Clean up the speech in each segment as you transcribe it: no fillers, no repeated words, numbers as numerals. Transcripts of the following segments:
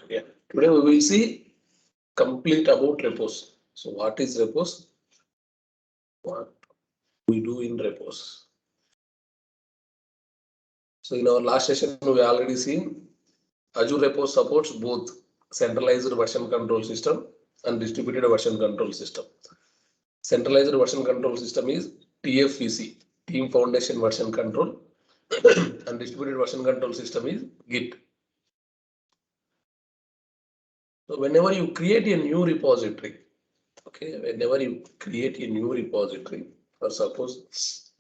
Yeah. Today we will see complete about repos. So what is repos? What we do in repos. So in our last session we already seen Azure Repos supports both centralized version control system and distributed version control system. Centralized version control system is TFVC, Team Foundation Version Control, and distributed version control system is Git. So whenever you create a new repository, okay, whenever you create a new repository, or suppose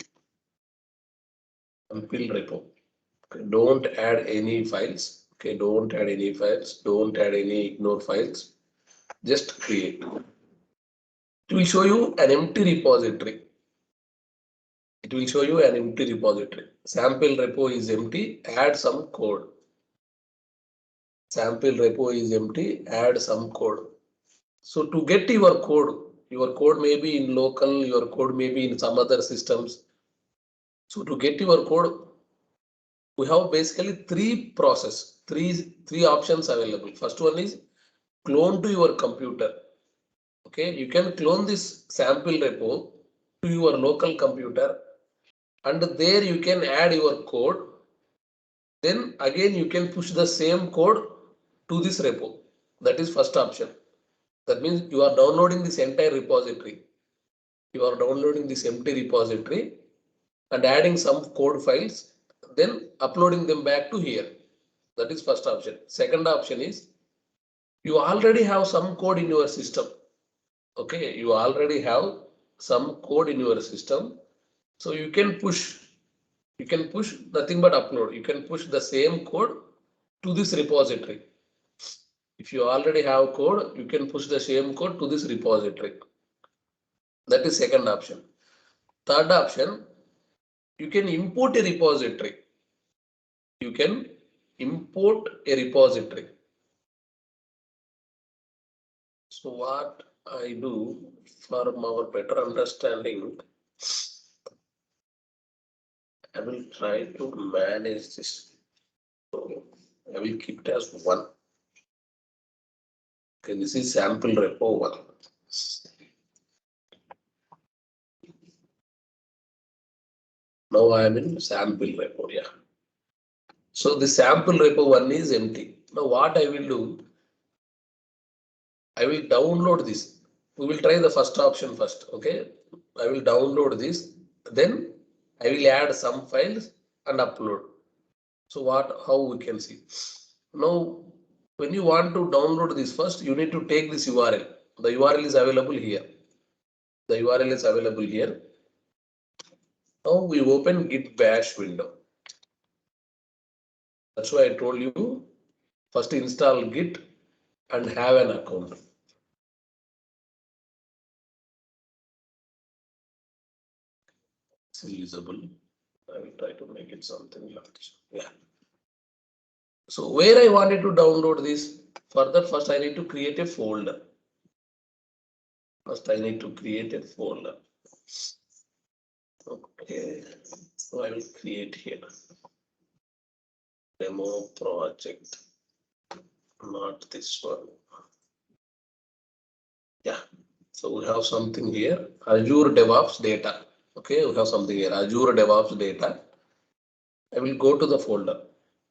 unfilled repo, okay, don't add any files, okay, don't add any files, don't add any ignore files, just create. It will show you an empty repository. It will show you an empty repository. Sample repo is empty, add some code. Sample repo is empty, add some code. So to get your code may be in local, your code may be in some other systems. So to get your code, we have basically three options available. First one is clone to your computer. Okay, you can clone this sample repo to your local computer, and there you can add your code. Then again you can push the same code to this repo. That is first option. That means you are downloading this entire repository. You are downloading this empty repository and adding some code files, then uploading them back to here. That is first option. Second option is you already have some code in your system. Okay, you already have some code in your system. So you can push nothing but upload. You can push the same code to this repository. If you already have code, you can push the same code to this repository. That is second option. Third option, you can import a repository. You can import a repository. So what I do for our better understanding, I will try to manage this. So I will keep it as one. Okay, this is sample repo one. Now I am in sample repo, yeah. So the sample repo one is empty. Now what I will do, I will download this. We will try the first option first, okay? I will download this, then I will add some files and upload. So how we can see? Now, when you want to download this first, you need to take this URL. The URL is available here. The URL is available here. Now we open Git bash window. That's why I told you first install Git and have an account. It's usable. I will try to make it something large. Yeah. So where I wanted to download this, further first I need to create a folder. First I need to create a folder. Okay. So I will create here. Demo project. Not this one. Yeah. So we have something here. Azure DevOps data. Okay, we have something here. Azure DevOps data. I will go to the folder.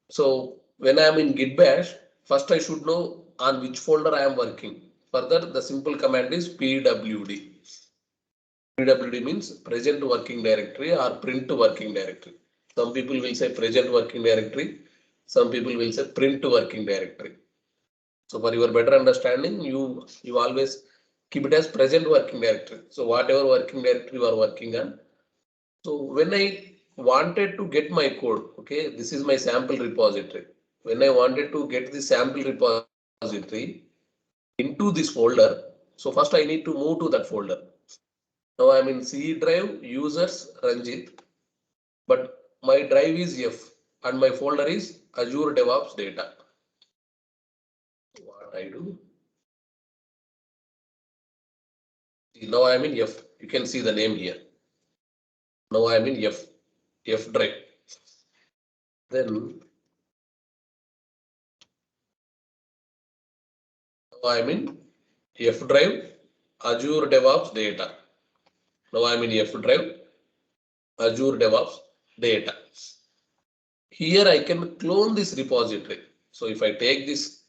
So when I am in Git bash, first I should know on which folder I am working. Further, the simple command is pwd. PWD means present working directory or print working directory. Some people will say present working directory. Some people will say print working directory. So for your better understanding, you always keep it as present working directory. So whatever working directory you are working on. So when I wanted to get my code, okay, this is my sample repository. When I wanted to get the sample repository into this folder, so first I need to move to that folder. Now I'm in C drive, users, Ranjit, but my drive is F and my folder is Azure DevOps data. What I do? Now I'm in F. You can see the name here. Now I'm in F drive. Then Now I'm in F drive, Azure DevOps data. Now I'm in F drive, Azure DevOps data. Here I can clone this repository. So if I take this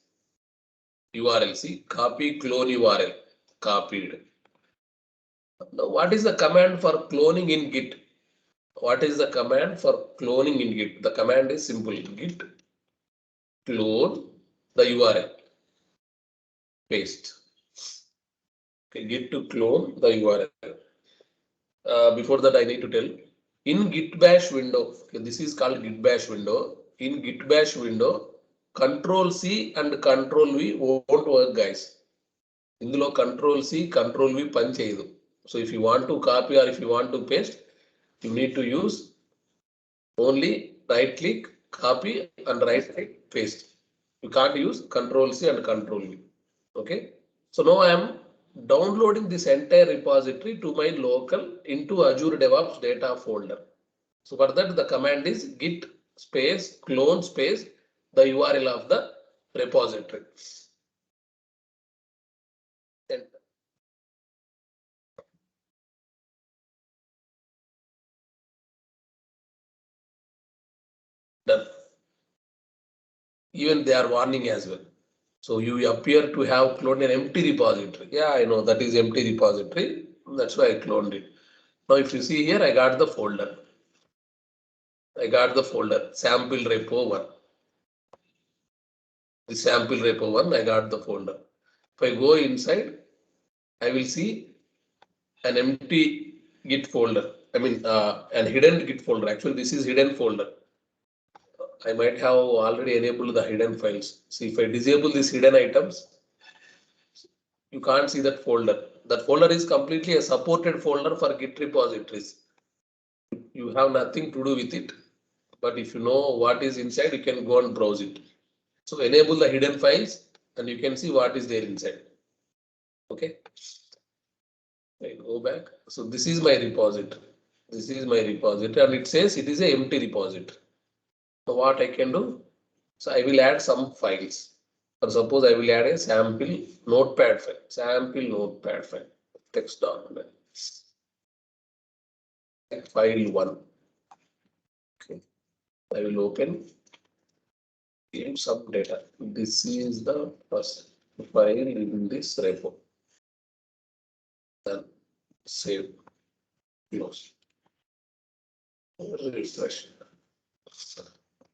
URL, see, copy clone URL, copied. Now what is the command for cloning in Git? What is the command for cloning in Git? The command is simple, git clone the URL, paste. Okay, git to clone the URL. Before that I need to tell, in Git bash window, okay, this is called Git bash window. In Git bash window, Control C and Control V won't work, guys. ఇందులో Control C, Control V పని చేయదు. So if you want to copy or if you want to paste, you need to use only right click, copy and right click, paste. You can't use Control C and Control V. Okay. So now I am downloading this entire repository to my local into Azure DevOps data folder. So for that the command is git space clone space the URL of the repository. Enter. Done. Even they are warning as well. So you appear to have cloned an empty repository. Yeah, I know that is empty repository. That's why I cloned it. Now if you see here, I got the folder. I got the folder sample repo 1. The sample repo 1, I got the folder. If I go inside, I will see an empty Git folder. I mean, an hidden Git folder. Actually, this is hidden folder. I might have already enabled the hidden files. See, if I disable these hidden items, you can't see that folder. That folder is completely a supported folder for Git repositories. You have nothing to do with it. But if you know what is inside, you can go and browse it. So enable the hidden files and you can see what is there inside. Okay. I go back. So this is my repository. This is my repository and it says it is an empty repository. So what I can do? So I will add some files. For suppose I will add a sample notepad file. Sample notepad file. Text document. File 1. Okay. I will open. Give some data. This is the first file in this repo. Then save. Close. Refresh.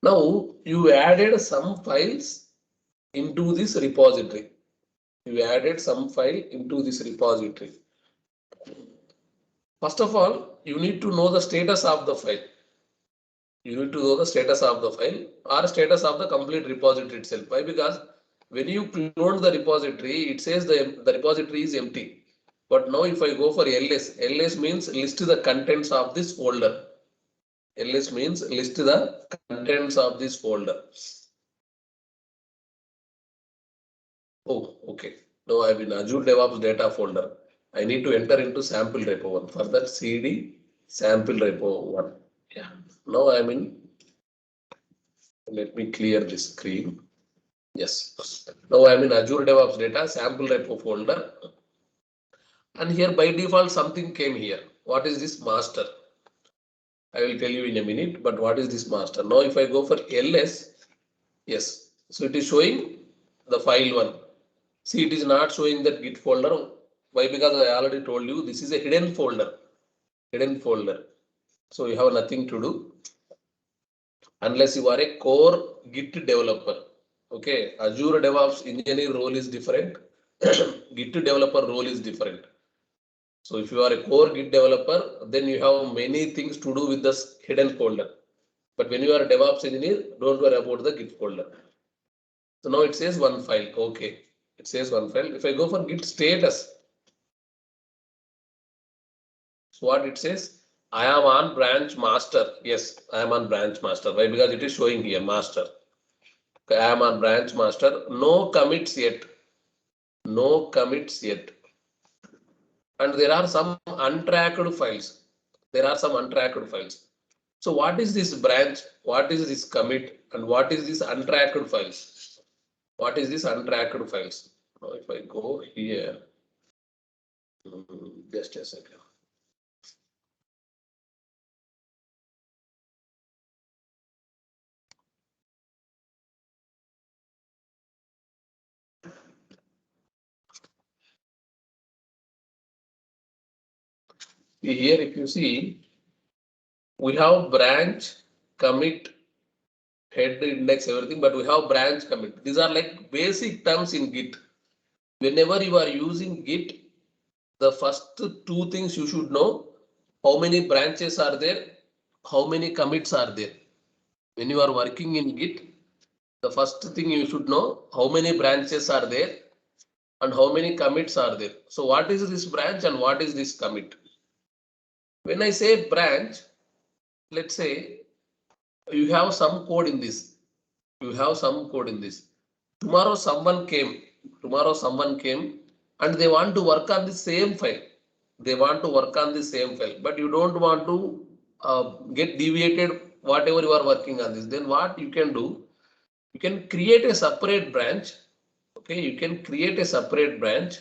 Now you added some files into this repository. You added some file into this repository. First of all, you need to know the status of the file. You need to know the status of the file or status of the complete repository itself. Why? Because when you clone the repository, it says the repository is empty. But now if I go for ls means list the contents of this folder. ls means list the contents of this folder. Oh, okay. Now I'm in Azure DevOps data folder. I need to enter into sample repo 1. For that cd sample repo 1. Yeah. Now I'm in. Let me clear this screen. Yes. Now I'm in Azure DevOps data sample repo folder. And here by default something came here. What is this master? I will tell you in a minute, but what is this master? Now if I go for ls, yes. So it is showing the file 1. See, it is not showing that Git folder. Why? Because I already told you this is a hidden folder. Hidden folder. So you have nothing to do unless you are a core Git developer. Okay, Azure DevOps engineer role is different. Git developer role is different. So if you are a core Git developer, then you have many things to do with this hidden folder. But when you are a DevOps engineer, don't worry about the Git folder. So now it says one file. Okay, it says one file. If I go for Git status, so what it says? I am on branch master. Yes, I am on branch master. Why? Because it is showing here master. Okay, I am on branch master. No commits yet. No commits yet. And there are some untracked files. There are some untracked files. So what is this branch? What is this commit? And what is this untracked files? What is this untracked files? Now if I go here, just a second. Here, if you see, we have branch, commit, head, index, everything, but we have branch, commit. These are like basic terms in Git. Whenever you are using Git, the first two things you should know: how many branches are there, how many commits are there. When you are working in Git, the first thing you should know how many branches are there and how many commits are there. So what is this branch and what is this commit? When I say branch, let's say you have some code in this. You have some code in this. Tomorrow someone came. Tomorrow someone came and they want to work on the same file. They want to work on the same file, but you don't want to get deviated whatever you are working on this. Then what you can do? You can create a separate branch. Okay, you can create a separate branch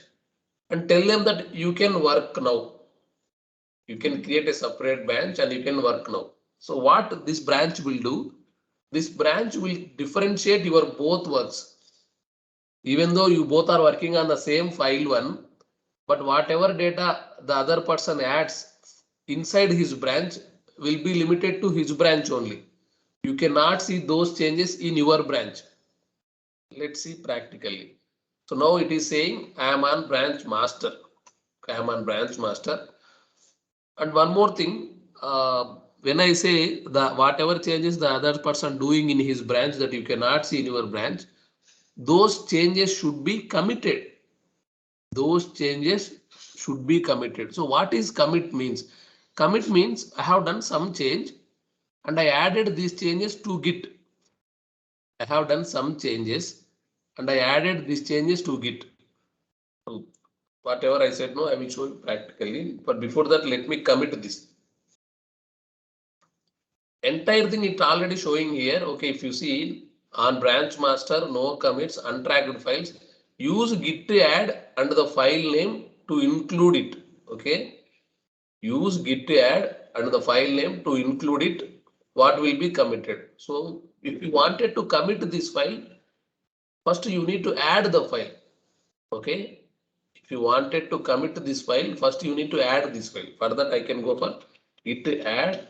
and tell them that you can work now. You can create a separate branch and you can work now. So what this branch will do? This branch will differentiate your both works. Even though you both are working on the same file one, but whatever data the other person adds inside his branch will be limited to his branch only. You cannot see those changes in your branch. Let's see practically. So now it is saying I am on branch master. I am on branch master. And one more thing, when I say the whatever changes the other person doing in his branch that you cannot see in your branch, those changes should be committed. Those changes should be committed. So what is commit means? Commit means I have done some change and I added these changes to Git. I have done some changes and I added these changes to Git. Whatever I said, no, I will show you practically. But before that, let me commit this. Entire thing it already showing here. Okay, if you see on branch master, no commits, untracked files, use git add and the file name to include it. Okay, use git add and the file name to include it. What will be committed? So if you wanted to commit this file, first you need to add the file. Okay, if you wanted to commit this file, first you need to add this file. For that, I can go for git add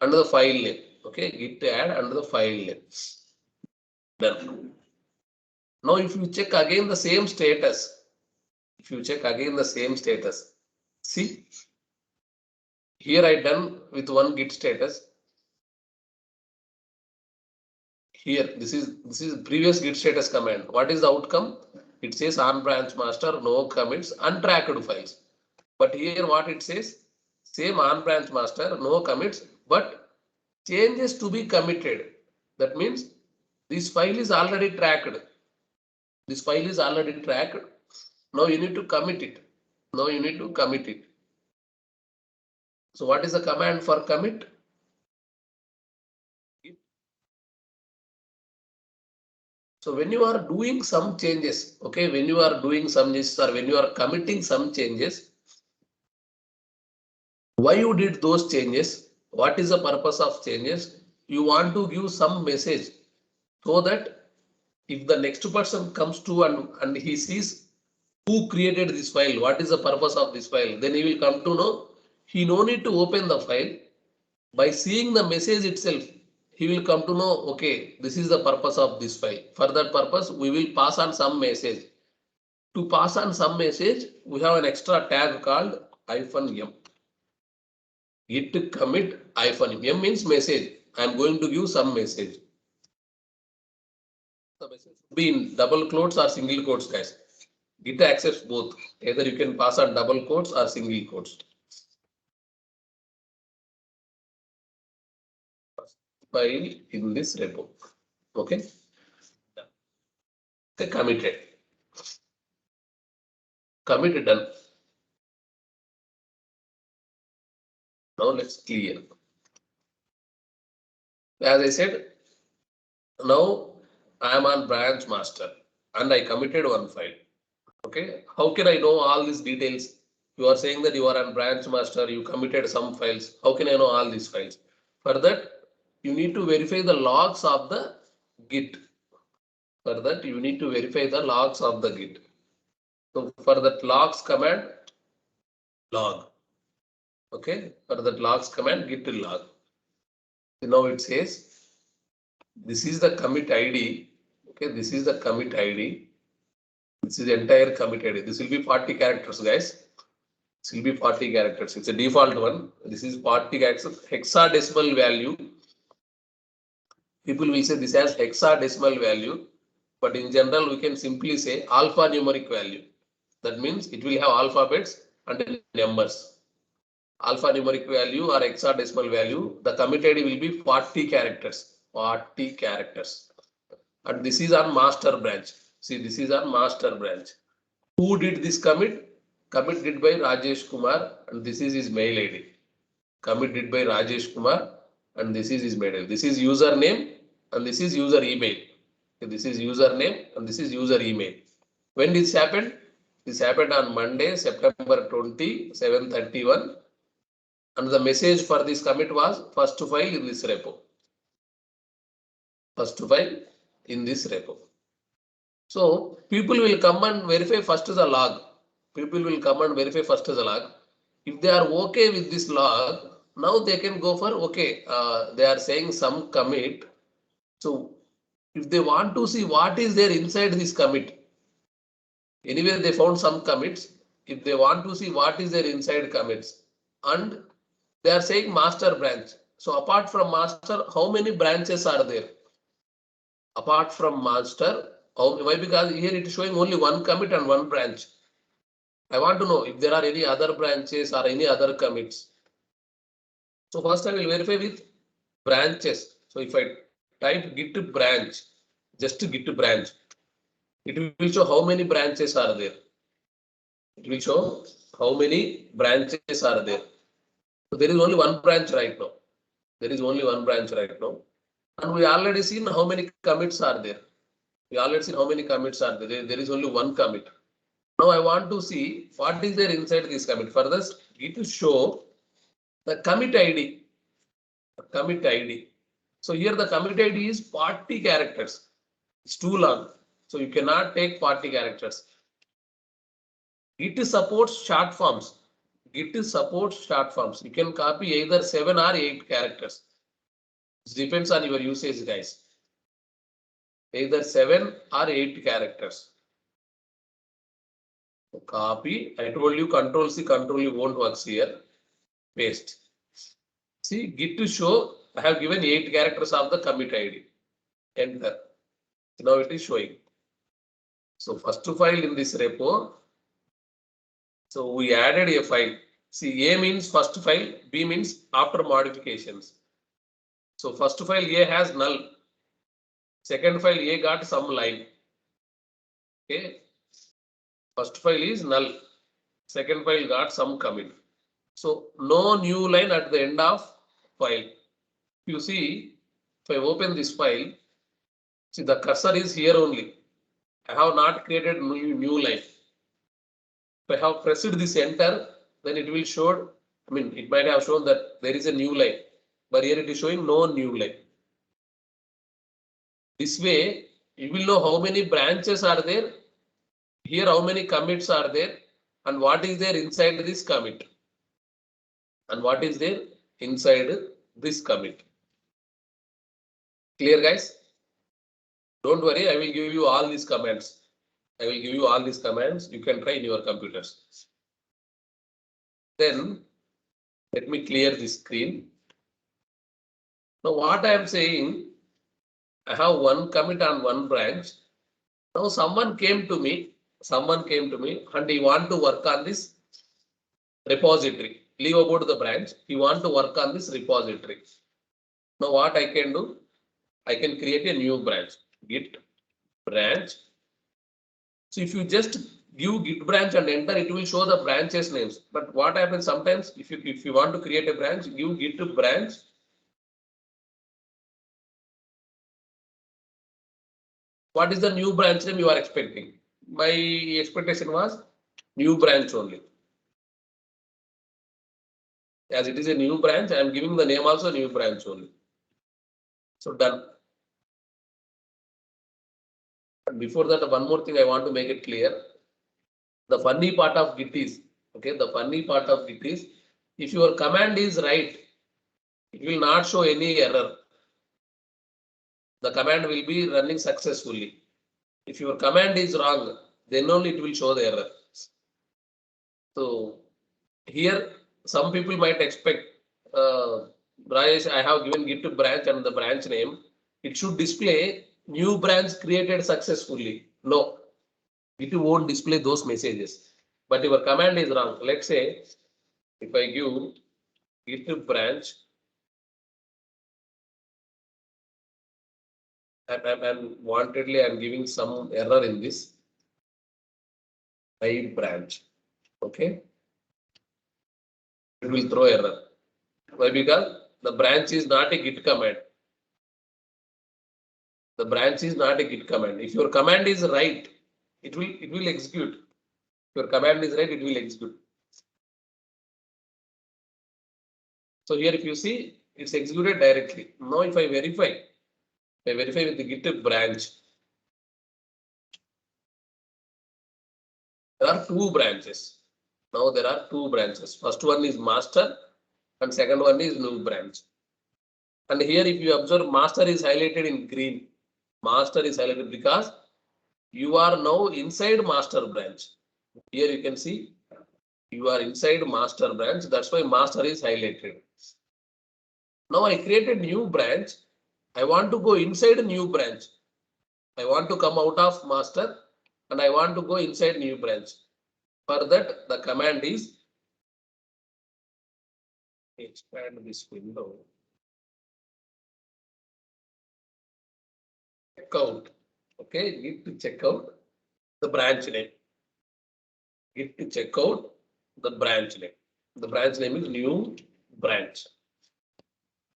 under the file name. Okay, git add under the file name. Done. Now, if you check again the same status, see here I done with one git status. Here, this is previous git status command. What is the outcome? It says on branch master, no commits, untracked files. But here what it says, same on branch master, no commits, but changes to be committed. That means this file is already tracked. This file is already tracked. Now you need to commit it. Now you need to commit it. So what is the command for commit? So when you are doing some changes, okay, when you are doing some changes or when you are committing some changes, why you did those changes? What is the purpose of changes? You want to give some message so that if the next person comes to and he sees who created this file, what is the purpose of this file, then he will come to know he no need to open the file. By seeing the message itself, he will come to know, okay, this is the purpose of this file. For that purpose, we will pass on some message. To pass on some message, we have an extra tag called -m. Git commit -m. M means message. I am going to give some message. The message should be in double quotes or single quotes, guys. Git accepts both. Either you can pass on double quotes or single quotes. File in this repo. Okay. Okay, committed. Commit done. Now let's clear. As I said, now I am on branch master. and I committed one file. Okay, how can I know all these details? You are saying that you are a branch master, you committed some files. How can I know all these files? For that, you need to verify the logs of the Git. For that, you need to verify the logs of the Git. So for that logs command, log. Okay, for that logs command, git log. Now it says this is the commit ID. Okay, this is the commit ID. This is the entire commit ID. This will be 40 characters, guys. This will be 40 characters. It's a default one. This is 40 characters. Hexadecimal value. People will say this has hexadecimal value, but in general, we can simply say alphanumeric value. That means it will have alphabets and numbers. Alphanumeric value or hexadecimal value, the commit ID will be 40 characters. 40 characters. And this is on master branch. See, this is on master branch. Who did this commit? Commit did by Rajesh Kumar, and this is his mail ID. Commit did by Rajesh Kumar, and this is his mail ID. This is username, and this is user email. This is username, and this is user email. When this happened? This happened on Monday, September 20, 7:31. And the message for this commit was first file in this repo. First file in this repo. So people will come and verify first the log. People will come and verify first the log. If they are okay with this log, now they can go for okay. They are saying some commit. So if they want to see what is there inside this commit, anyway they found some commits. If they want to see what is there inside commits, and they are saying master branch. So apart from master, how many branches are there? Apart from master, why? Because here it is showing only one commit and one branch. I want to know if there are any other branches or any other commits. So first I will verify with branches. So if I type git branch, just git branch, it will show how many branches are there. It will show how many branches are there. So there is only one branch right now. There is only one branch right now. And we already seen how many commits are there. We already seen how many commits are there. There is only one commit. Now I want to see what is there inside this commit. For this, it will show the commit ID. Commit ID. So here the commit ID is 40 characters. It's too long. So you cannot take 40 characters. Git supports short forms. Git supports short forms. You can copy either 7 or 8 characters. It depends on your usage, guys. Either 7 or 8 characters. Copy. I told you Control C, Control U won't work here. Paste. See, git to show. I have given 8 characters of the commit ID. Enter. Now it is showing. So first file in this repo. So we added a file. See, A means first file, B means after modifications. So first file A has null. Second file A got some line. Okay. First file is null. Second file got some commit. So no new line at the end of file. You see, if I open this file, see the cursor is here only. I have not created new line. If I have pressed this enter, then it will show, I mean, it might have shown that there is a new line, but here it is showing no new line. This way, you will know how many branches are there, here how many commits are there, and what is there inside this commit. And what is there inside this commit. Clear, guys? Don't worry, I will give you all these commands. I will give you all these commands. You can try in your computers. Then let me clear this screen. Now what I am saying, I have one commit on one branch. Now someone came to me and he want to work on this repository. Leave about the branch. He want to work on this repository. Now what I can do? I can create a new branch. Git branch. So if you just give git branch and enter, it will show the branches names. But what happens sometimes if you want to create a branch, give git branch. What is the new branch name you are expecting? My expectation was new branch only. As it is a new branch, I am giving the name also new branch only. So done. And before that, one more thing I want to make it clear. The funny part of Git is, okay, the funny part of Git is, if your command is right, it will not show any error. The command will be running successfully. If your command is wrong, then only it will show the error. So here, some people might expect, Rajesh, I have given Git branch and the branch name. It should display new branch created successfully. No, it won't display those messages. But your command is wrong. Let's say if I give Git branch and wantedly I'm giving some error in this my branch. Okay, it will throw error. Why? Because the branch is not a Git command. The branch is not a Git command. If your command is right, it will execute. If your command is right, it will execute. So here if you see, it's executed directly. Now if I verify with the Git branch, there are two branches. Now there are two branches. First one is master and second one is new branch. And here if you observe, master is highlighted in green. Master is highlighted because you are now inside master branch. Here you can see you are inside master branch. That's why master is highlighted. Now I created new branch. I want to go inside a new branch. I want to come out of master and I want to go inside new branch. For that, the command is expand this window. Checkout. Okay, Git to check out the branch name. Git to check out the branch name. The branch name is new branch.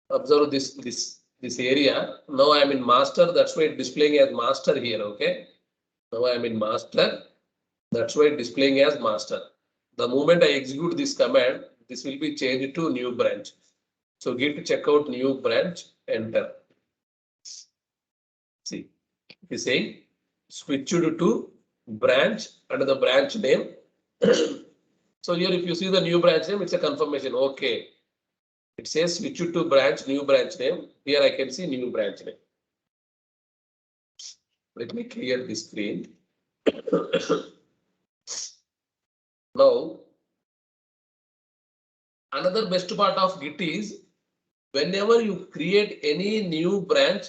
Observe this area. Now I am in master. That's why it's displaying as master here. Okay. Now I am in master. That's why it's displaying as master. The moment I execute this command, this will be changed to new branch. So git check out new branch. Enter. See, it is saying switch to branch under the branch name. So here, if you see the new branch name, it's a confirmation. Okay. It says switch to branch, new branch name. Here I can see new branch name. Let me clear this screen. Now, another best part of Git is whenever you create any new branch,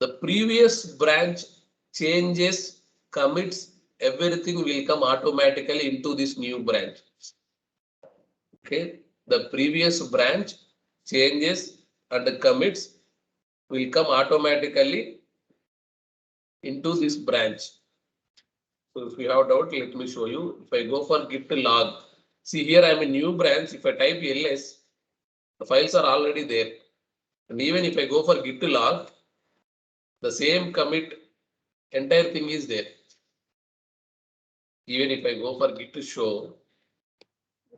the previous branch changes, commits, everything will come automatically into this new branch. Okay, the previous branch changes and commits will come automatically into this branch. So if you have doubt, let me show you. If I go for git log, see here I am in new branch. If I type ls, the files are already there. And even if I go for git log, the same commit, entire thing is there. Even if I go for git show,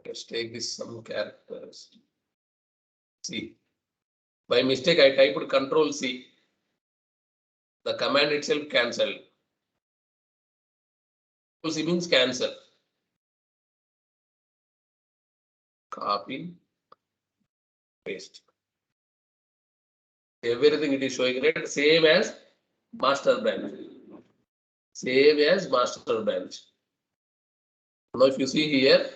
let's take this some characters. See, by mistake I typed Control C. The command itself cancelled. Control C means cancel. Copy, paste. Everything it is showing red, same as master branch. Same as master branch. Now if you see here,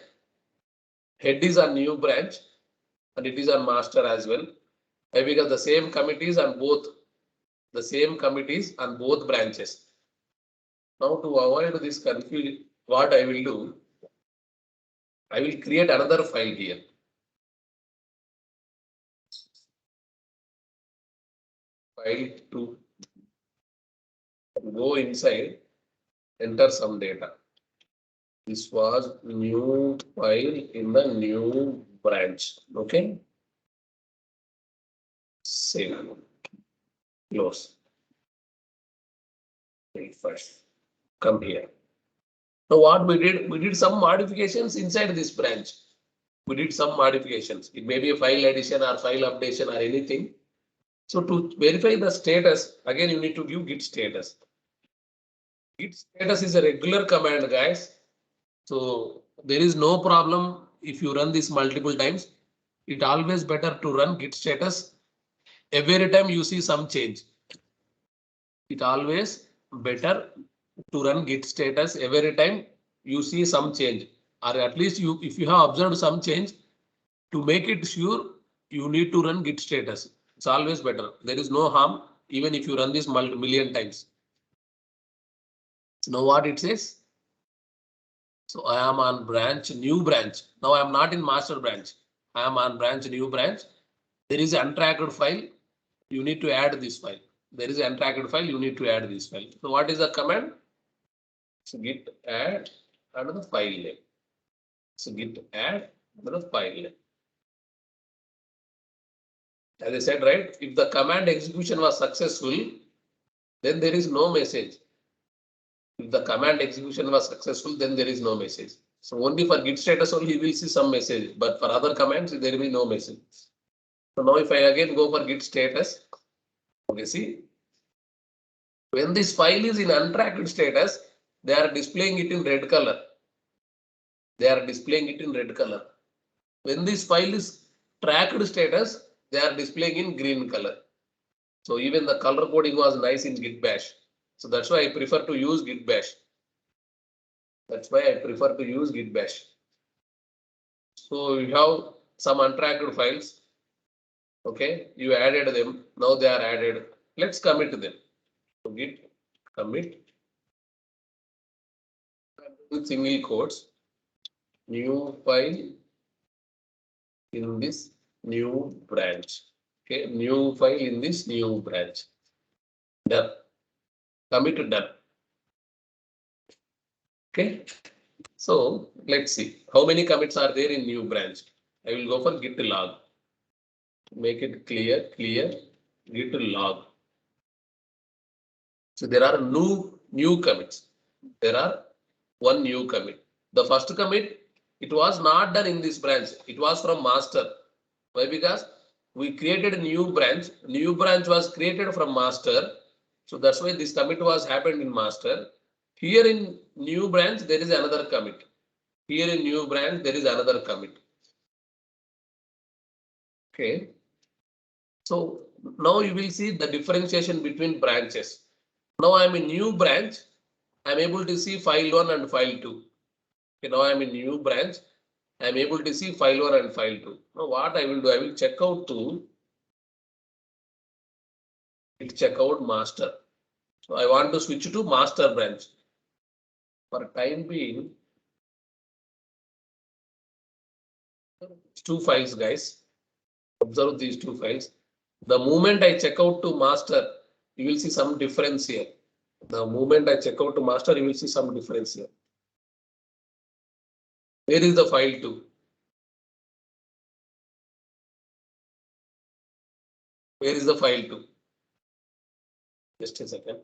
head is on new branch and it is on master as well. Because the same committees on both. The same committees on both branches. Now to avoid this confusion, what I will do, I will create another file here. File 2. Go inside, enter some data. This was new file in the new branch. Okay. Save. Close. First. Come here. Now what we did some modifications inside this branch. We did some modifications. It may be a file addition or file updation or anything. So to verify the status, again you need to give git status. Git status is a regular command, guys. So there is no problem if you run this multiple times. It always better to run git status every time you see some change. It always better to run git status every time you see some change, or at least you, if you have observed some change, to make it sure, you need to run git status. It's always better. There is no harm even if you run this million times. Know what it says? So I am on branch, new branch. Now I am not in master branch. I am on branch, new branch. There is an untracked file. You need to add this file. There is an untracked file. You need to add this file. So what is the command? So git add another file name. So git add another file name. As I said, right? If the command execution was successful, then there is no message. If the command execution was successful, then there is no message. So only for git status only you will see some message, but for other commands there will be no message. So now if I again go for git status, okay, see, when this file is in untracked status, they are displaying it in red color. They are displaying it in red color. When this file is tracked status, they are displaying in green color. So even the color coding was nice in git bash. So that's why I prefer to use git bash. That's why I prefer to use git bash. So you have some untracked files. Okay, you added them. Now they are added. Let's commit them. So git commit with single quotes. New file in this new branch. Okay, new file in this new branch. Done. Commit done. Okay. So let's see how many commits are there in new branch. I will go for git log. Make it clear, git log. So there are new commits. There are one new commit. The first commit, it was not done in this branch. It was from master. Why? Because we created a new branch. New branch was created from master. So that's why this commit was happened in master. Here in new branch, there is another commit. Here in new branch, there is another commit. Okay. So now you will see the differentiation between branches. Now I am in new branch. I am able to see file 1 and file 2. Okay, now I am in new branch. I am able to see file 1 and file 2. Now what I will do, I will check out to check out master. So I want to switch to master branch. For time being, two files, guys. Observe these two files. The moment I check out to master, you will see some difference here. The moment I check out to master, you will see some difference here. Where is the file 2? Where is the file 2? Just a second.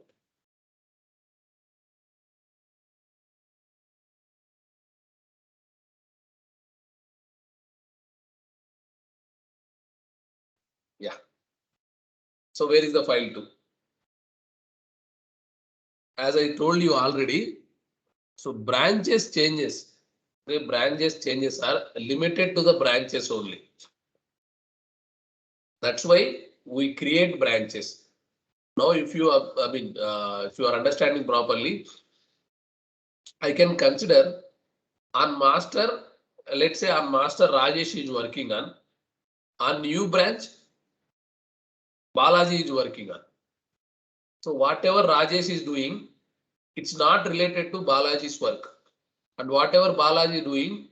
Yeah. So where is the file 2? As I told you already, so branches changes. The branches changes are limited to the branches only. That's why we create branches. Now, if you are, if you are understanding properly, I can consider on master, let's say on master Rajesh is working on new branch, Balaji is working on. So whatever Rajesh is doing, it's not related to Balaji's work. And whatever Balaji is doing,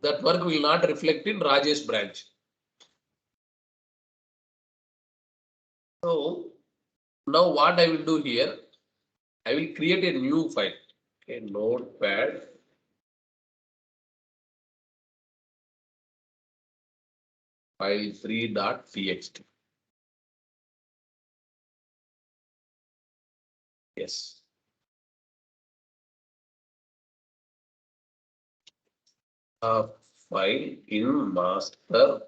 that work will not reflect in Rajesh branch. So now what I will do here, I will create a new file. Okay, notepad. File 3.txt. Yes. File in master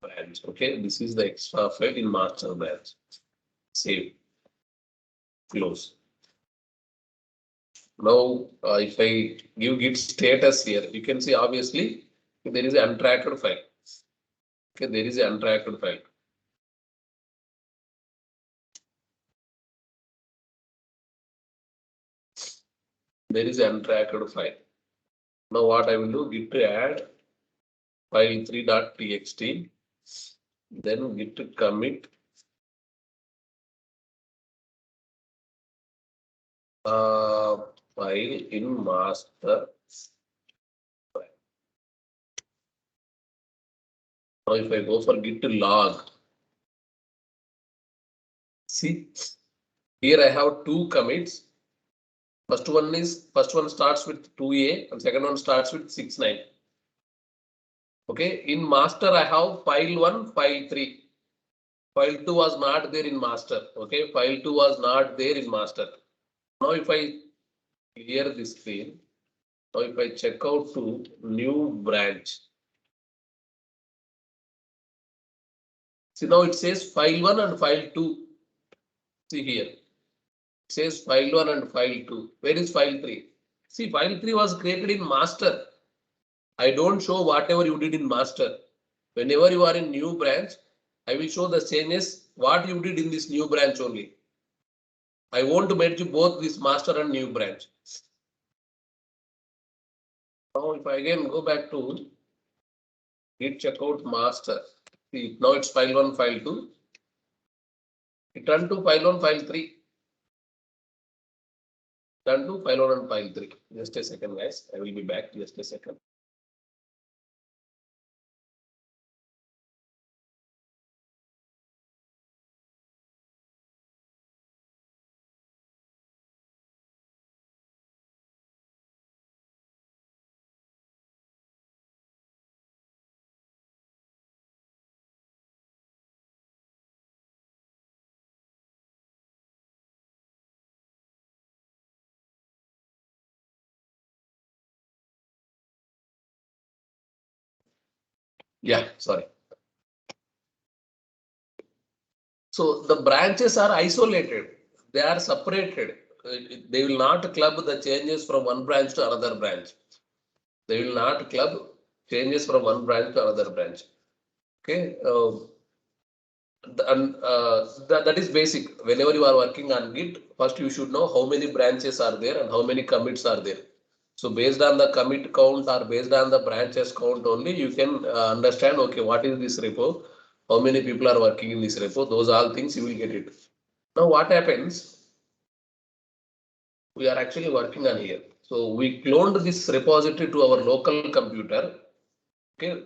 branch. Okay, this is the extra file in master branch. Save. Close. Now, if I give git status here, you can see obviously there is an untracked file. Okay, there is an untracked file. There is an untracked file. Now what I will do, git add file3.txt, then git commit file in master. Now if I go for git log, see here I have two commits. First one starts with 2a and second one starts with 69. Okay, in master I have file 1, file 3. File 2 was not there in master. Okay, file 2 was not there in master. Now if I clear this screen, now if I check out to new branch, see now it says file 1 and file 2. See here, it says file 1 and file 2. Where is file 3? See, file 3 was created in master. I don't show whatever you did in master. Whenever you are in new branch, I will show the changes what you did in this new branch only. I want to merge both this master and new branch. Now if I again go back to git checkout master, see now it's file 1, file 2. Return to file 1, file 3. Turn to file 1 and file 3. Just a second, guys. I will be back. Just a second. Yeah, sorry. So the branches are isolated. They are separated. They will not club the changes from one branch to another branch. They will not club changes from one branch to another branch. Okay. And that is basic. Whenever you are working on Git, first you should know how many branches are there and how many commits are there. So based on the commit count or based on the branches count only, you can understand, okay, what is this repo? How many people are working in this repo? Those all things you will get it. Now what happens? We are actually working on here. So we cloned this repository to our local computer. Okay.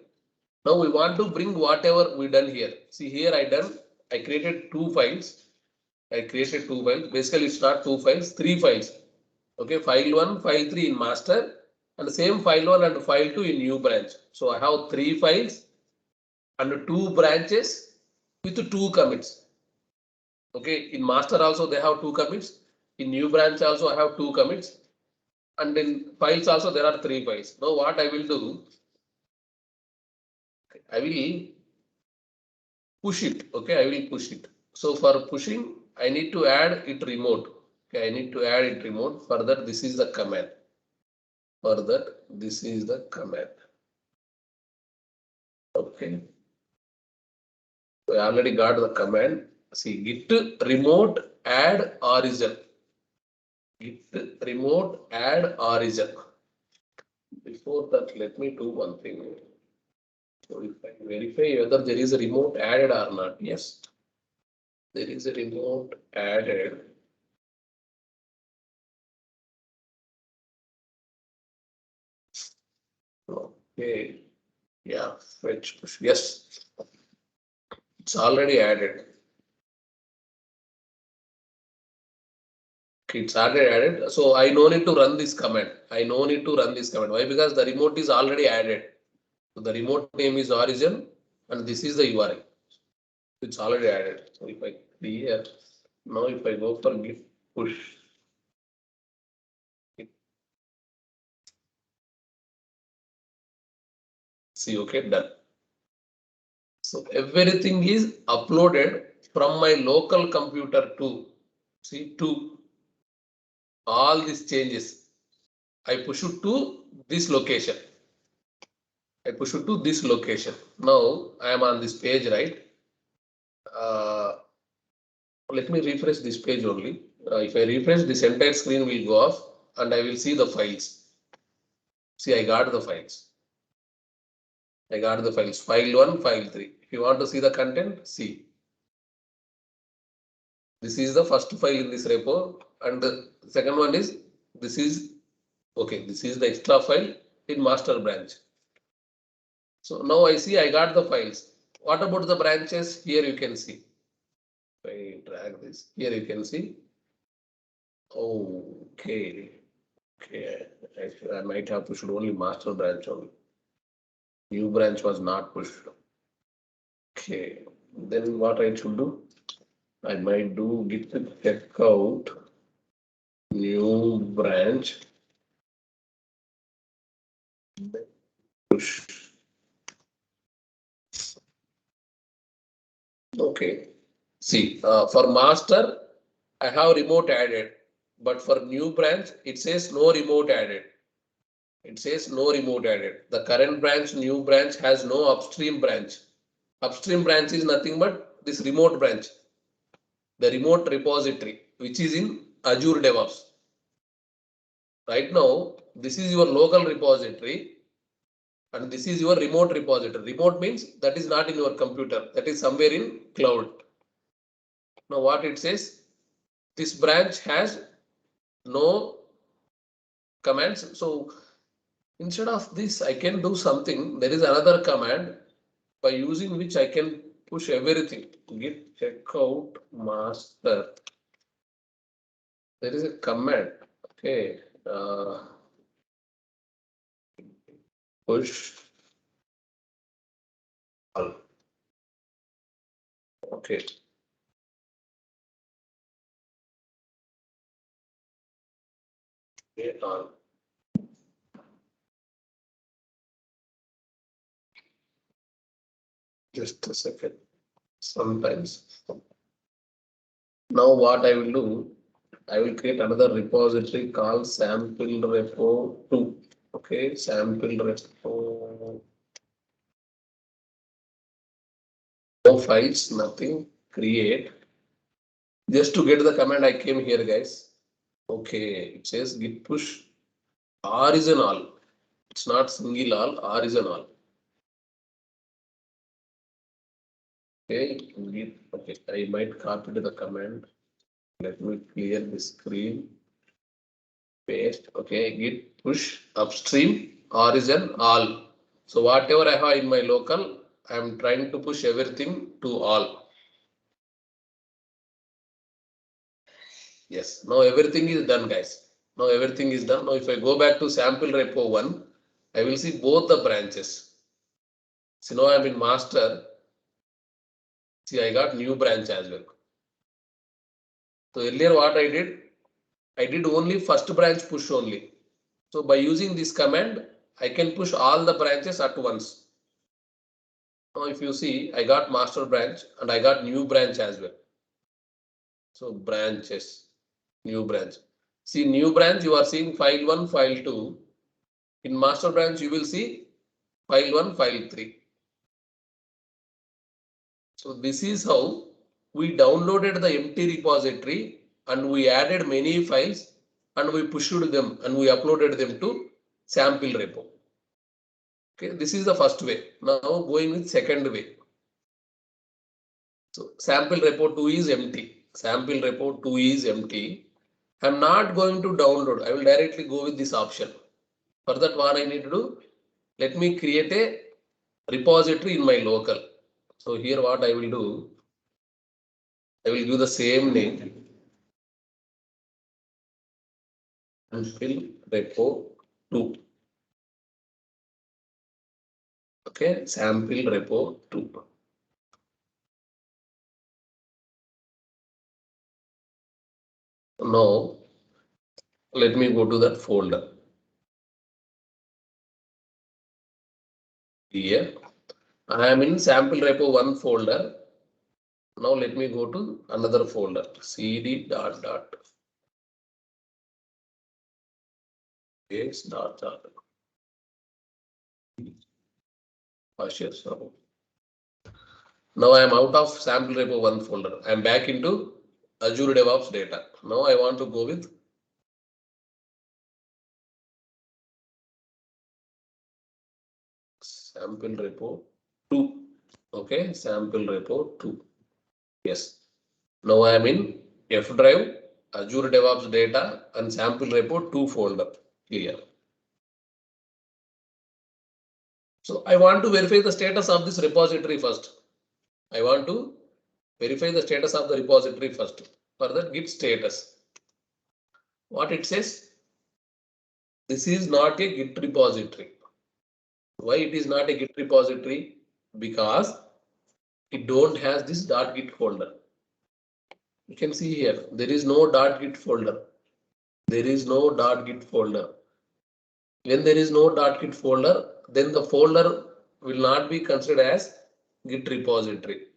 Now we want to bring whatever we done here. See here I created two files. Basically it's not two files, three files. Okay, file 1, file 3 in master and the same file 1 and file 2 in new branch. So I have three files and two branches with two commits. Okay, in master also they have two commits. In new branch also I have two commits. And in files also there are three files. Now what I will do, I will push it. Okay, I will push it. So for pushing, I need to add it remote. Okay, I need to add it remote. For that, this is the command. For that, this is the command. Okay. We already got the command. See, git remote add origin. Git remote add origin. Before that, let me do one thing. So if I verify whether there is a remote added or not. Yes, there is a remote added. Okay. Yeah, fetch push. Yes, it's already added. It's already added. So I no need to run this command. I no need to run this command. Why? Because the remote is already added. So the remote name is origin and this is the URL. It's already added. So if I clear, now if I go for git push. See, okay, done. So everything is uploaded from my local computer to all these changes. I push it to this location. I push it to this location. Now I am on this page, right? Let me refresh this page only. If I refresh, this entire screen will go off and I will see the files. See, I got the files. I got the files, file 1, file 3. If you want to see the content, see. This is the first file in this repo, and the second one is this is okay. This is the extra file in master branch. So now I see I got the files. What about the branches? Here you can see. If I drag this, here you can see. Okay. Okay. Actually, I might have pushed only master branch only. New branch was not pushed. Okay. Then what I should do? I might do git checkout new branch push. Okay. See, for master, I have remote added, but for new branch, it says no remote added. It says no remote added. The current branch, new branch has no upstream branch. Upstream branch is nothing but this remote branch, the remote repository, which is in Azure DevOps. Right now, this is your local repository and this is your remote repository. Remote means that is not in your computer, that is somewhere in cloud. Now what it says, this branch has no commands. So instead of this, I can do something. There is another command by using which I can push everything. Git checkout master. There is a command. Okay. Push all. Okay. Okay, all. Just a second. Sometimes. Now what I will do, I will create another repository called sample repo 2. Okay, sample repo. No files, nothing. Create. Just to get the command, I came here, guys. Okay, it says git push R is an all. It's not single all, R is an all. Okay, git, okay, I might copy the command. Let me clear the screen. Paste. Okay, git push upstream R is an all. So whatever I have in my local, I am trying to push everything to all. Yes, now everything is done, guys. Now everything is done. Now if I go back to sample repo 1, I will see both the branches. See, now I am in master. See, I got new branch as well. So earlier what I did only first branch push only. So by using this command, I can push all the branches at once. Now if you see, I got master branch and I got new branch as well. So branches, new branch. See, new branch, you are seeing file 1, file 2. In master branch, you will see file 1, file 3. So this is how we downloaded the empty repository and we added many files and we pushed them and we uploaded them to sample repo. Okay, this is the first way. Now going with second way. So sample repo 2 is empty. Sample repo 2 is empty. I'm not going to download. I will directly go with this option. For that, what I need to do, let me create a repository in my local. So here what I will do, I will give the same name. Sample repo 2. Okay, sample repo 2. Now, let me go to that folder. Here, I am in sample repo 1 folder. Now let me go to another folder, cd dot dot. Yes, dot dot. Now I am out of sample repo 1 folder. I am back into Azure DevOps data. Now I want to go with sample repo 2. Okay, sample repo 2. Yes. Now I am in F drive, Azure DevOps data and sample repo 2 folder here. So I want to verify the status of this repository first. I want to verify the status of the repository first. For that, git status. What it says? This is not a git repository. Why it is not a git repository? Because it don't has this .git folder. You can see here, there is no .git folder. There is no .git folder. When there is no .git folder, then the folder will not be considered as git repository.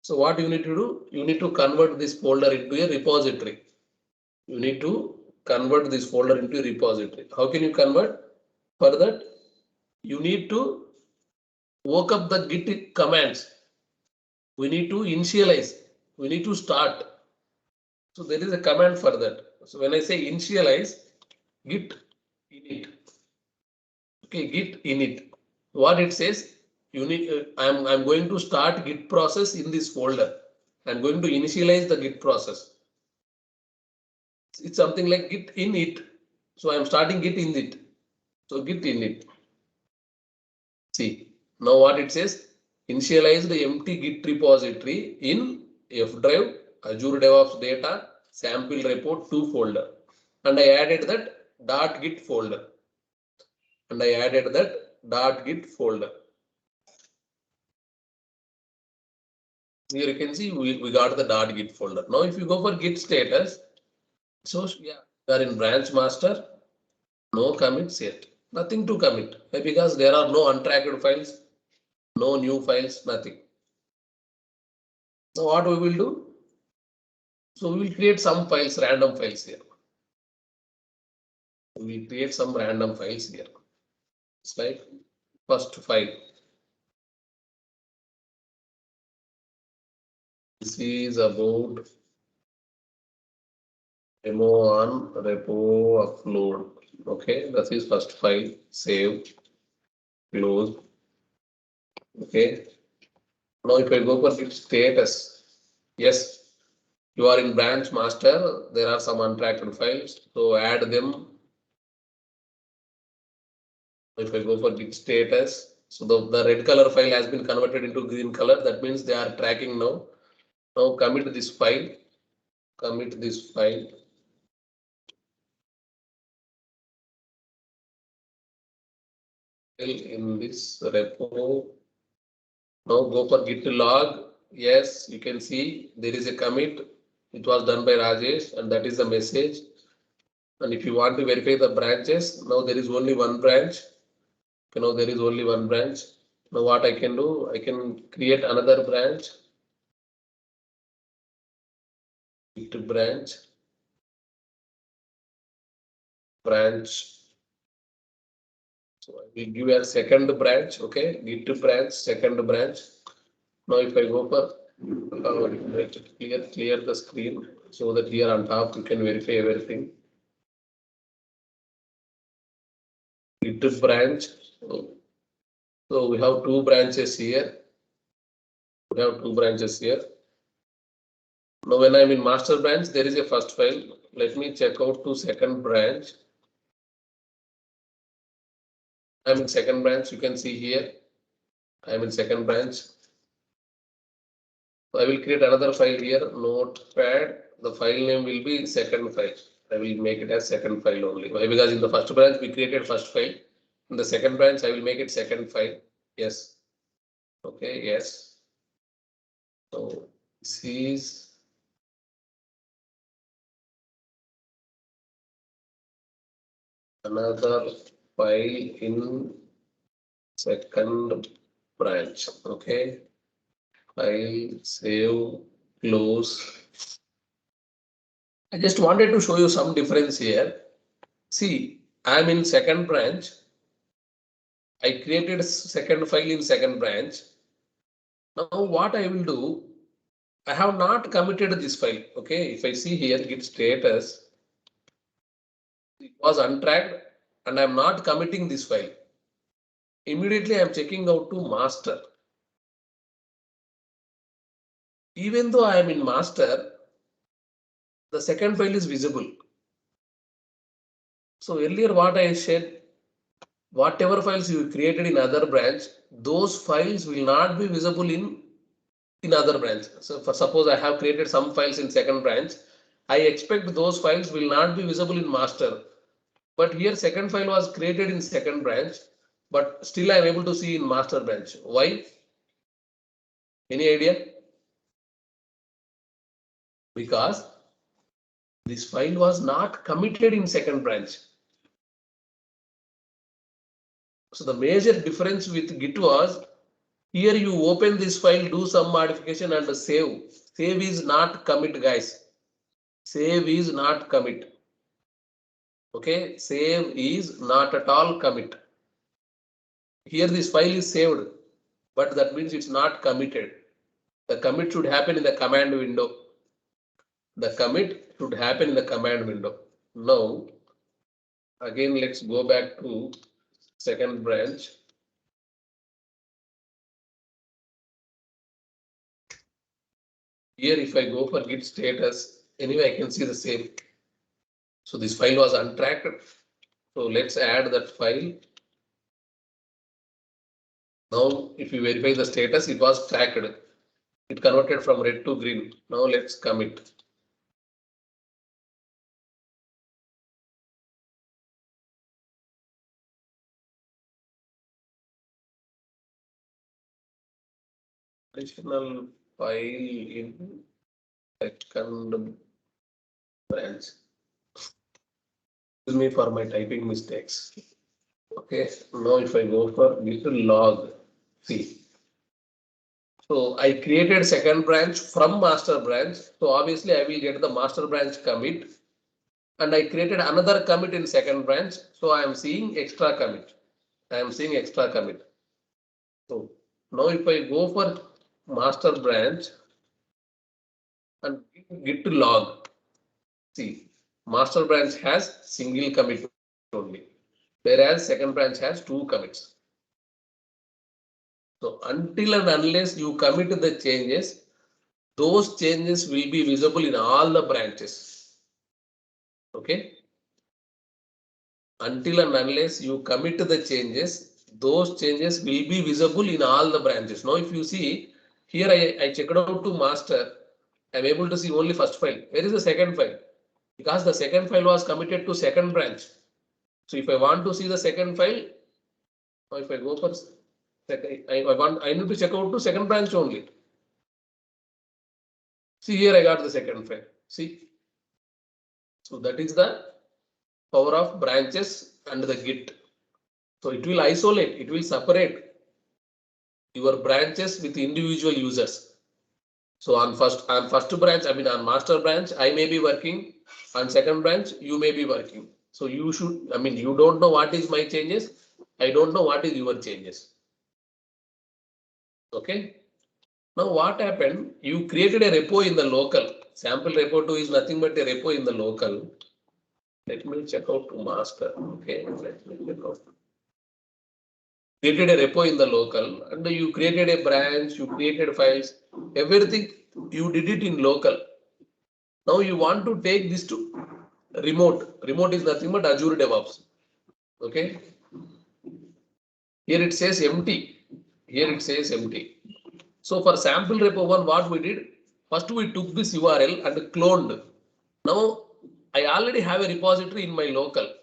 So what you need to do? You need to convert this folder into a repository. You need to convert this folder into a repository. How can you convert? For that, you need to work up the git commands. We need to initialize. We need to start. So there is a command for that. So when I say initialize, git init. Okay, git init. What it says, you need. I'm going to start git process in this folder. I'm going to initialize the git process. It's something like git init. So I'm starting git init. So git init. See, now what it says, initialize the empty git repository in F drive, Azure DevOps data, sample repo 2 folder. And I added that .git folder. And I added that .git folder. Here you can see we got the .git folder. Now if you go for git status, so yeah, we are in branch master, no commits yet. Nothing to commit because there are no untracked files, no new files, nothing. So what we will do? So we will create some files, random files here. We create some random files here. It's like first file. This is about demo on repo upload. Okay, that is first file. Save, close. Okay. Now if I go for git status, yes, you are in branch master. There are some untracked files, so add them. If I go for git status, so the red color file has been converted into green color. That means they are tracking now. Now commit this file. Commit this file. In this repo. Now go for git log. Yes, you can see there is a commit. It was done by Rajesh, and that is the message. And if you want to verify the branches, now there is only one branch. You know, there is only one branch. Now what I can do, I can create another branch. Git branch. So I will give a second branch. Okay, git branch, second branch. Now if I go for clear the screen so that here on top you can verify everything. Git branch. So we have two branches here. We have two branches here. Now when I'm in master branch, there is a first file. Let me check out to second branch. I'm in second branch. You can see here. I'm in second branch. So I will create another file here. Notepad. The file name will be second file. I will make it as second file only. Why? Because in the first branch we created first file. In the second branch I will make it second file. Yes. Okay. Yes. So this is another file in second branch. Okay, file, save, close. I just wanted to show you some difference here. See, I'm in second branch. I created second file in second branch. Now what I will do, I have not committed this file. Okay, if I see here git status, it was untracked and I'm not committing this file. Immediately I'm checking out to master. Even though I am in master, the second file is visible. So earlier what I said, whatever files you created in other branch, those files will not be visible in other branch. So for suppose I have created some files in second branch, I expect those files will not be visible in master. But here second file was created in second branch, but still I am able to see in master branch. Why? Any idea? Because this file was not committed in second branch. So the major difference with Git was, here you open this file, do some modification and save. Save is not commit, guys. Save is not commit. Okay, save is not at all commit. Here this file is saved, but that means it's not committed. The commit should happen in the command window. The commit should happen in the command window. Now, again, let's go back to second branch. Here, if I go for git status, anyway, I can see the same. So this file was untracked. So let's add that file. Now, if you verify the status, it was tracked. It converted from red to green. Now let's commit. Additional file in second branch. Excuse me for my typing mistakes. Okay, now if I go for git log, see. So I created second branch from master branch. So obviously I will get the master branch commit. And I created another commit in second branch. So I am seeing extra commit. I am seeing extra commit. So now if I go for master branch and git log, see, master branch has single commit only, whereas second branch has two commits. So until and unless you commit the changes, those changes will be visible in all the branches. Okay. Until and unless you commit the changes, those changes will be visible in all the branches. Now, if you see here, I checked out to master. I'm able to see only first file. Where is the second file? Because the second file was committed to second branch. So if I want to see the second file, or if I go for second, I need to check out to second branch only. See here, I got the second file. See, so that is the power of branches and the Git. So it will isolate, it will separate your branches with individual users. So on first branch, I mean on master branch, I may be working. On second branch, you may be working. So you should, I mean, you don't know what is my changes. I don't know what is your changes. Okay. Now what happened? You created a repo in the local. Sample repo 2 is nothing but a repo in the local. Let me check out to master. Okay, let me check out. Created a repo in the local and you created a branch, you created files, everything you did it in local. Now you want to take this to remote. Remote is nothing but Azure DevOps. Okay. Here it says empty. Here it says empty. So for sample repo 1, what we did? First we took this URL and cloned. Now I already have a repository in my local.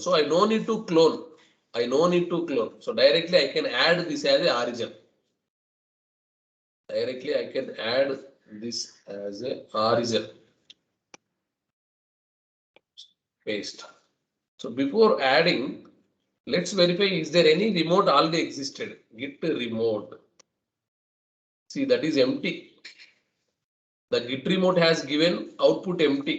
So I no need to clone. So directly I can add this as a origin. Directly I can add this as a origin. paste. So before adding, let's verify is there any remote already existed. Git remote. See, that is empty. The git remote has given output empty.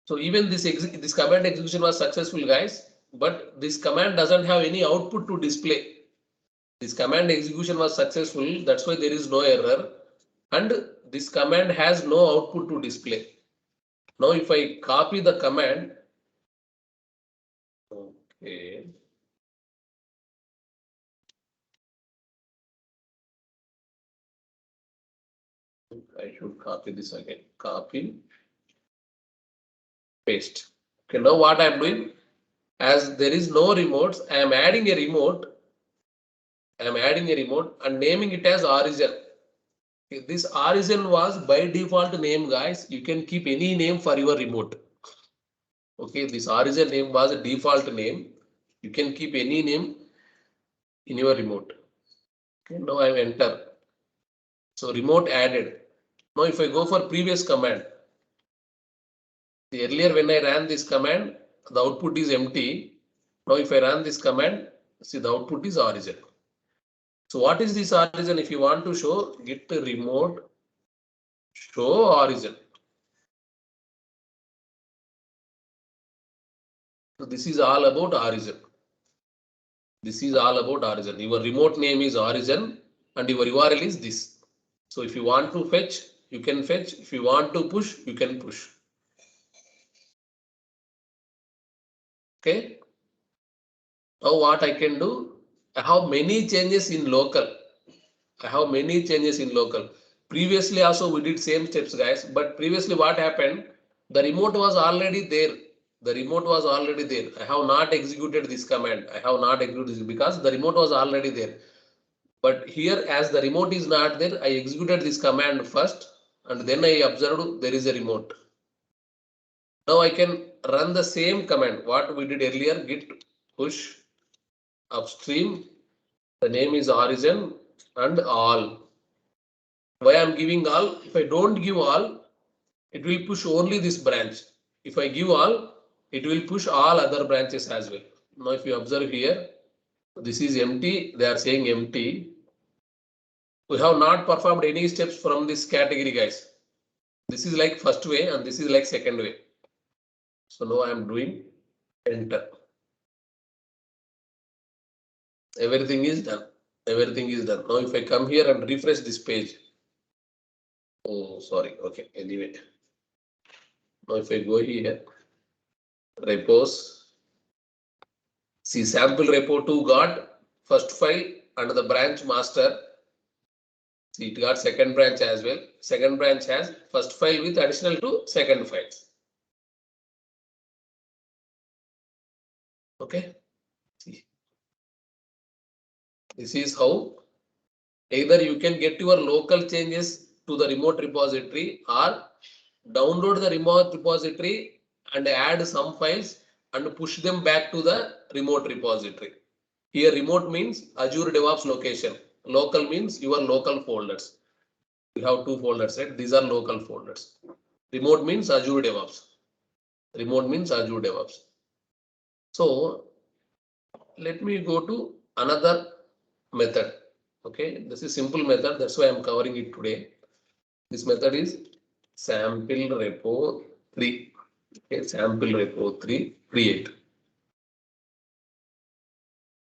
So even this command execution was successful, guys, but this command doesn't have any output to display. This command execution was successful, that's why there is no error, and this command has no output to display. Now if I copy the command, okay. I should copy this again. Copy, paste. Okay, now what I am doing, as there is no remotes, I am adding a remote. I am adding a remote and naming it as origin. Okay, this origin was by default name, guys. You can keep any name for your remote. Okay, this origin name was a default name. You can keep any name in your remote. Okay, now I enter. So remote added. Now if I go for previous command, earlier when I ran this command, the output is empty. Now if I run this command, see the output is origin. So what is this origin? If you want to show git remote show origin. So this is all about origin. This is all about origin. Your remote name is origin and your URL is this. So if you want to fetch, you can fetch. If you want to push, you can push. Okay. Now what I can do? I have many changes in local. I have many changes in local. Previously also we did same steps, guys. But previously what happened? The remote was already there. The remote was already there. I have not executed this command. I have not executed this because the remote was already there. But here, as the remote is not there, I executed this command first and then I observed there is a remote. Now I can run the same command. What we did earlier, git push upstream. The name is origin and all. Why I'm giving all? If I don't give all, it will push only this branch. If I give all, it will push all other branches as well. Now if you observe here, this is empty. They are saying empty. We have not performed any steps from this category, guys. This is like first way and this is like second way. So now I am doing enter. Everything is done. Everything is done. Now if I come here and refresh this page. Oh, sorry. Okay. Anyway. Now if I go here, repos. See, sample repo 2 got first file under the branch master. See, it got second branch as well. Second branch has first file with additional to second files. Okay. See. This is how either you can get your local changes to the remote repository or download the remote repository and add some files and push them back to the remote repository. Here remote means Azure DevOps location. Local means your local folders. You have two folders, right? These are local folders. Remote means Azure DevOps. Remote means Azure DevOps. So let me go to another method. Okay, this is simple method. That's why I'm covering it today. This method is sample repo 3. Okay, sample repo 3 create.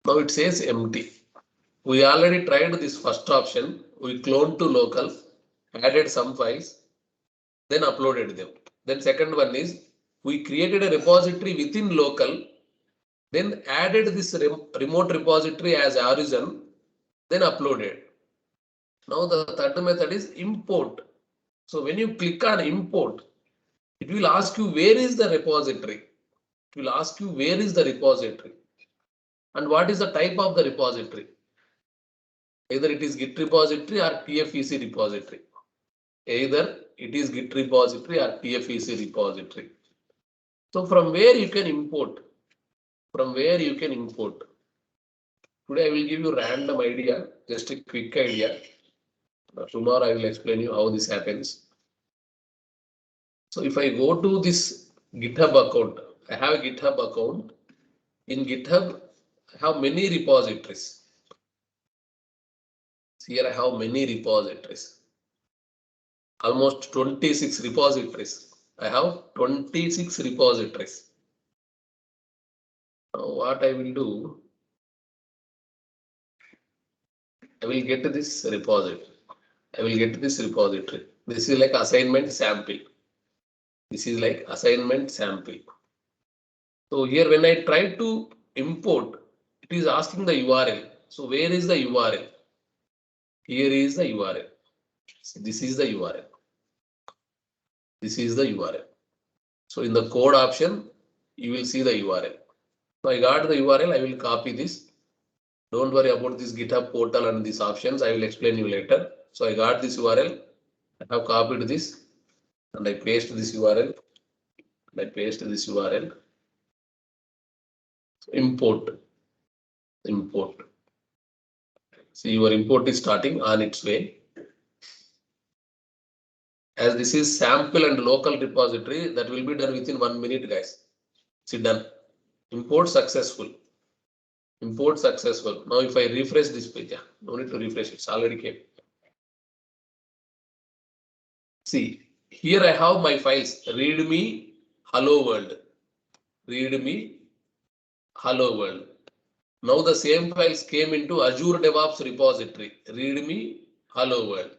Now it says empty. We already tried this first option. We cloned to local, added some files, then uploaded them. Then second one is we created a repository within local, then added this remote repository as origin, then uploaded. Now the third method is import. So when you click on import, it will ask you where is the repository. It will ask you where is the repository and what is the type of the repository. Either it is Git repository or TFEC repository. Either it is Git repository or TFEC repository. So from where you can import? From where you can import? Today I will give you random idea, just a quick idea. Tomorrow I will explain you how this happens. So if I go to this GitHub account. I have a GitHub account. In GitHub, I have many repositories. Here I have many repositories. Almost 26 repositories. I have 26 repositories. Now what I will do, I will get this repository. This is like assignment sample. This is like assignment sample. So here when I try to import, it is asking the URL. So where is the URL? Here is the URL. So this is the URL. This is the URL. So in the code option, you will see the URL. So I got the URL. I will copy this. Don't worry about this GitHub portal and these options. I will explain you later. So I got this URL. I have copied this and I paste this URL. So import. See, your import is starting on its way. As this is sample and local repository, that will be done within 1 minute, guys. See, done. Import successful. Now if I refresh this page, no need to refresh, it's already came. See, here I have my files, readme, hello world. Now the same files came into Azure DevOps repository, readme, hello world.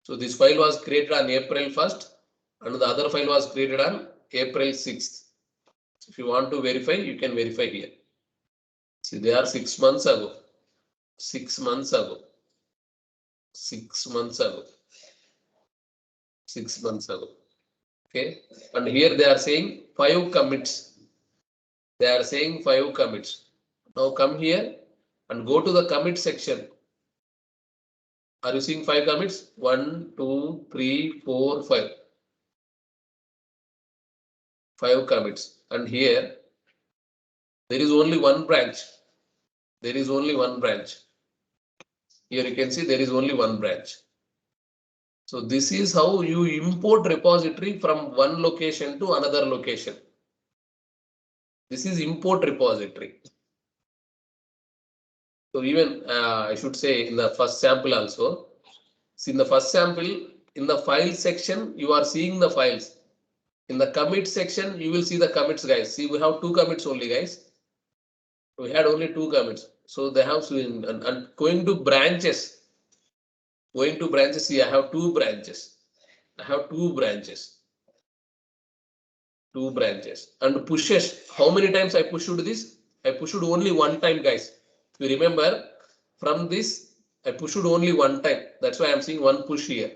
So this file was created on April 1st and the other file was created on April 6th. So if you want to verify, you can verify here. See, they are 6 months ago. 6 months ago. 6 months ago. 6 months ago. Okay. And here they are saying 5 commits. They are saying 5 commits. Now come here and go to the commit section. Are you seeing 5 commits? 1, 2, 3, 4, 5. 5 commits. And here there is only one branch. Here you can see there is only one branch. So this is how you import repository from one location to another location. This is import repository. So even I should say in the first sample also. See, in the first sample, in the file section, you are seeing the files. In the commit section, you will see the commits, guys. See, we have 2 commits only, guys. We had only 2 commits. So they have and going to branches. See, I have 2 branches. And pushes. How many times I pushed this? I pushed only one time, guys. If you remember, from this, I pushed only one time. That's why I'm seeing one push here.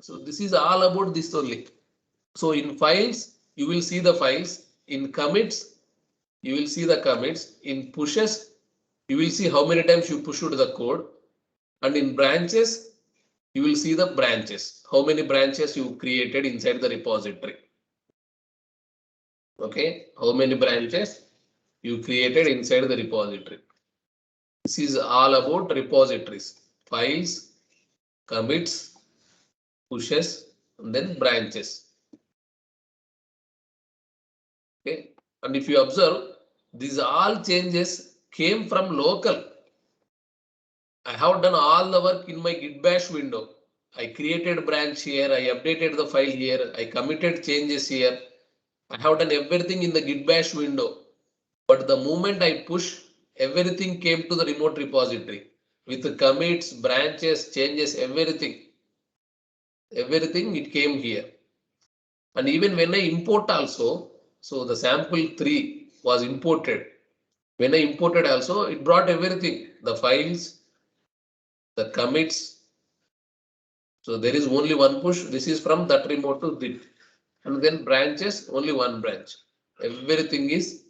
So this is all about this only. So in files, you will see the files. In commits, you will see the commits. In pushes, you will see how many times you pushed the code. And in branches, you will see the branches. How many branches you created inside the repository. Okay, how many branches you created inside the repository. This is all about repositories, files, commits, pushes, and then branches. Okay, and if you observe, these all changes came from local. I have done all the work in my Git bash window. I created branch here, I updated the file here, I committed changes here. I have done everything in the Git bash window. But the moment I push, everything came to the remote repository with the commits, branches, changes, everything it came here. And even when I import also, so the sample 3 was imported. When I imported also, it brought everything, the files, the commits. So there is only one push. This is from that remote to this. And then branches, only one branch. Everything is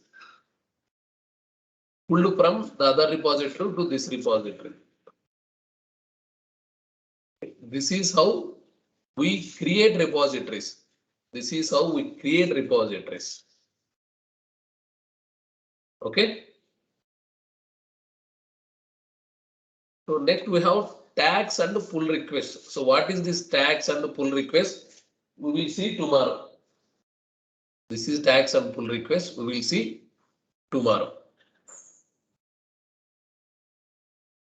pulled from the other repository to this repository. This is how we create repositories. Okay. So next we have tags and pull request. So what is this tags and pull request? we will see tomorrow. This is tax and pull request. We will see tomorrow.